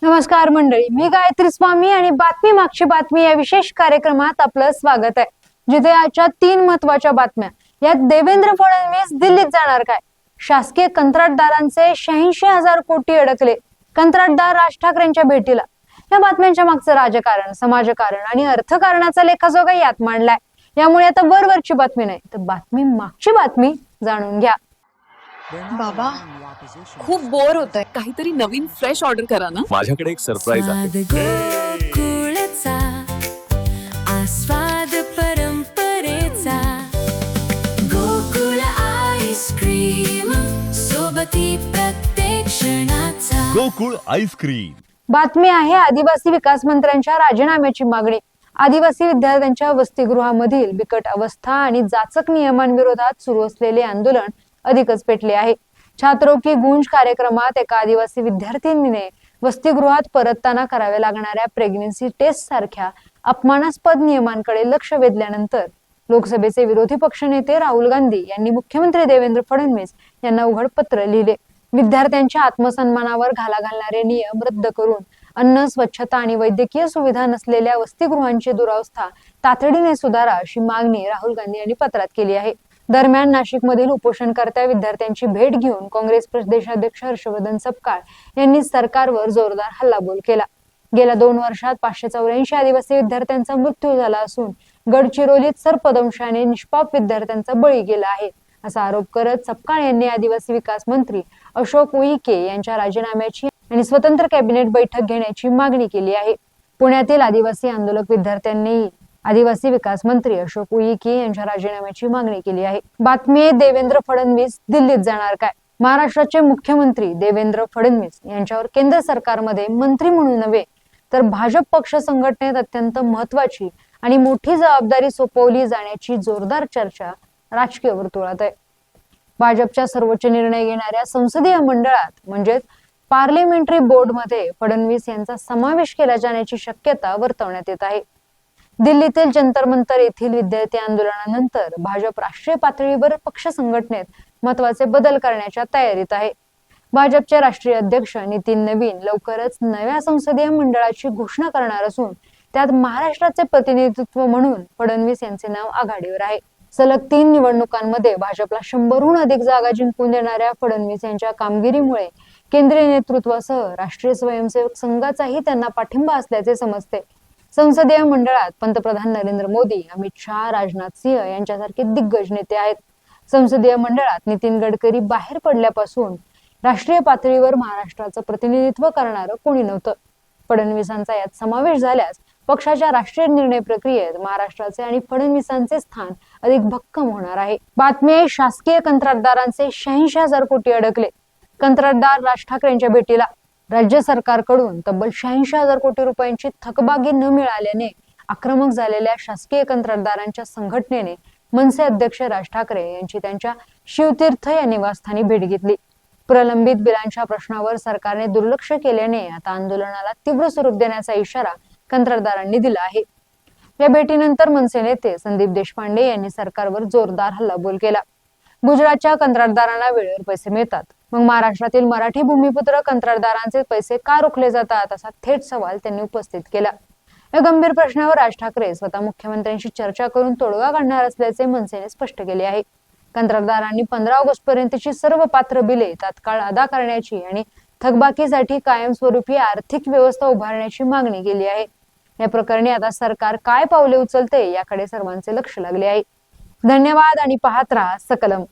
नमस्कार मंडळी, मी गायत्री स्वामी आणि बातमी मागची बातमी या विशेष कार्यक्रमात आपलं स्वागत आहे, जिथे आजच्या 3 महत्वाच्या बातम्या. यात देवेंद्र फडणवीस दिल्लीत जाणार काय, शासकीय कंत्राटदारांचे 86,000 कोटी अडकले, कंत्राटदार राज ठाकरेंच्या भेटीला. या बातम्यांच्या मागचं राजकारण, समाजकारण आणि अर्थकारणाचा लेखाजोखा यात मांडलाय. यामुळे आता वरवरची बातमी नाही तर बातमी मागची बातमी जाणून घ्या. बाबा खूप बोर होतंय, काहीतरी नवीन फ्रेश ऑर्डर करा ना. माझ्याकडे एक सरप्राईज आहे. गोकुळचा आस्वाद परंपरेचा, गोकुळ आईस्क्रीम सोबती प्रत्येक क्षणाचा. गोकुळ आईस्क्रीम. बातमी आहे आदिवासी विकास मंत्र्यांच्या राजीनाम्याची मागणी. आदिवासी विद्यार्थ्यांच्या वसतिगृहामधील बिकट अवस्था आणि जाचक नियमांविरोधात सुरू असलेले आंदोलन अधिकच पेटले आहे. छात्रों की गूंज कार्यक्रमात एका आदिवासी विद्यार्थिनीने वसतिगृहात परतताना कराव्या लागणाऱ्या प्रेग्नन्सी टेस्ट सारख्या अपमानास्पद नियमांकडे लक्ष वेधल्यानंतर लोकसभेचे विरोधी पक्षनेते राहुल गांधी यांनी मुख्यमंत्री देवेंद्र फडणवीस यांना उघड पत्र लिहिले. विद्यार्थ्यांच्या आत्मसन्मानावर घाला घालणारे नियम रद्द करून अन्न, स्वच्छता आणि वैद्यकीय सुविधा नसलेल्या वसतिगृहांची दुरावस्था तातडीने सुधारा अशी मागणी राहुल गांधी यांनी पत्रात केली आहे. दरम्यान नाशिकमधील उपोषणकर्त्या विद्यार्थ्यांची भेट घेऊन काँग्रेस प्रदेशाध्यक्ष हर्षवर्धन सपकाळ यांनी सरकारवर जोरदार हल्लाबोल केला. गेल्या 2 वर्षात 584 आदिवासी विद्यार्थ्यांचा मृत्यू झाला असून गडचिरोलीत सर्पदंशाने निष्पाप विद्यार्थ्यांचा बळी गेला आहे असा आरोप करत सपकाळ यांनी आदिवासी विकास मंत्री अशोक उईके यांच्या राजीनाम्याची आणि स्वतंत्र कॅबिनेट बैठक घेण्याची मागणी केली आहे. पुण्यातील आदिवासी आंदोलक विद्यार्थ्यांनी आदिवासी विकास मंत्री अशोक उईके यांच्या राजीनाम्याची मागणी केली आहे. बातमी आहे देवेंद्र फडणवीस दिल्लीत जाणार काय. महाराष्ट्राचे मुख्यमंत्री देवेंद्र फडणवीस यांच्यावर केंद्र सरकारमध्ये मंत्री म्हणून नव्हे तर भाजप पक्ष संघटनेत अत्यंत महत्वाची आणि मोठी जबाबदारी सोपवली जाण्याची जोरदार चर्चा राजकीय वर्तुळात आहे. भाजपच्या सर्वोच्च निर्णय घेणाऱ्या संसदीय मंडळात म्हणजेच पार्लिमेंटरी बोर्डमध्ये फडणवीस यांचा समावेश केला जाण्याची शक्यता वर्तवण्यात येत आहे. दिल्लीतील जंतर मंतर येथील विद्यार्थी आंदोलनानंतर भाजप राष्ट्रीय पातळीवर पक्ष संघटनेत महत्वाचे बदल करण्याच्या तयारीत आहे. भाजपचे राष्ट्रीय अध्यक्ष नितीन नवीन लवकरच नव्या संसदीय मंडळाची घोषणा करणार असून त्यात महाराष्ट्राचे प्रतिनिधित्व म्हणून फडणवीस यांचे नाव आघाडीवर आहे. सलग 3 निवडणुकांमध्ये भाजपला 100हून अधिक जागा जिंकून देणाऱ्या फडणवीस यांच्या कामगिरीमुळे केंद्रीय नेतृत्वासह राष्ट्रीय स्वयंसेवक संघाचाही त्यांना पाठिंबा असल्याचे समजते. संसदीय मंडळात पंतप्रधान नरेंद्र मोदी, अमित शहा, राजनाथ सिंह यांच्यासारखे दिग्गज नेते आहेत. संसदीय मंडळात नितीन गडकरी बाहेर पडल्यापासून राष्ट्रीय पातळीवर महाराष्ट्राचं प्रतिनिधित्व करणारं कोणी नव्हतं. फडणवीसांचा यात समावेश झाल्यास पक्षाच्या राष्ट्रीय निर्णय प्रक्रियेत महाराष्ट्राचे आणि फडणवीसांचे स्थान अधिक भक्कम होणार आहे. बातमी आहे शासकीय कंत्राटदारांचे 86,000 कोटी अडकले, कंत्राटदार राज ठाकरेंच्या भेटीला. राज्य सरकारकडून तब्बल 86,000 कोटी रुपयांची थकबाकी न मिळाल्याने आक्रमक झालेल्या शासकीय कंत्राटदारांच्या संघटनेने मनसे अध्यक्ष राज ठाकरे यांची त्यांच्या शिवतीर्थ या निवासस्थानी भेट घेतली. प्रलंबित बिलांच्या प्रश्नावर सरकारने दुर्लक्ष केल्याने आता आंदोलनाला तीव्र स्वरूप देण्याचा इशारा कंत्राटदारांनी दिला आहे. या भेटीनंतर मनसे नेते संदीप देशपांडे यांनी सरकारवर जोरदार हल्लाबोल केला. गुजरातच्या कंत्राटदारांना वेळेवर पैसे मिळतात, मग महाराष्ट्रातील मराठी भूमिपुत्र कंत्राटदारांचे पैसे का रोखले जातात असा थेट सवाल त्यांनी उपस्थित केला. या गंभीर प्रश्नावर राज ठाकरे स्वतः मुख्यमंत्र्यांशी चर्चा करून तोडगा काढणार असल्याचे मनसेने स्पष्ट केले आहे. कंत्राटदारांनी 15 ऑगस्ट पर्यंतची सर्व पात्र बिले तात्काळ अदा करण्याची आणि थकबाकीसाठी कायमस्वरूपी आर्थिक व्यवस्था उभारण्याची मागणी केली आहे. या प्रकरणी आता सरकार काय पावले उचलते याकडे सर्वांचे लक्ष लागले आहे. धन्यवाद आणि पाहत रहा सकलम.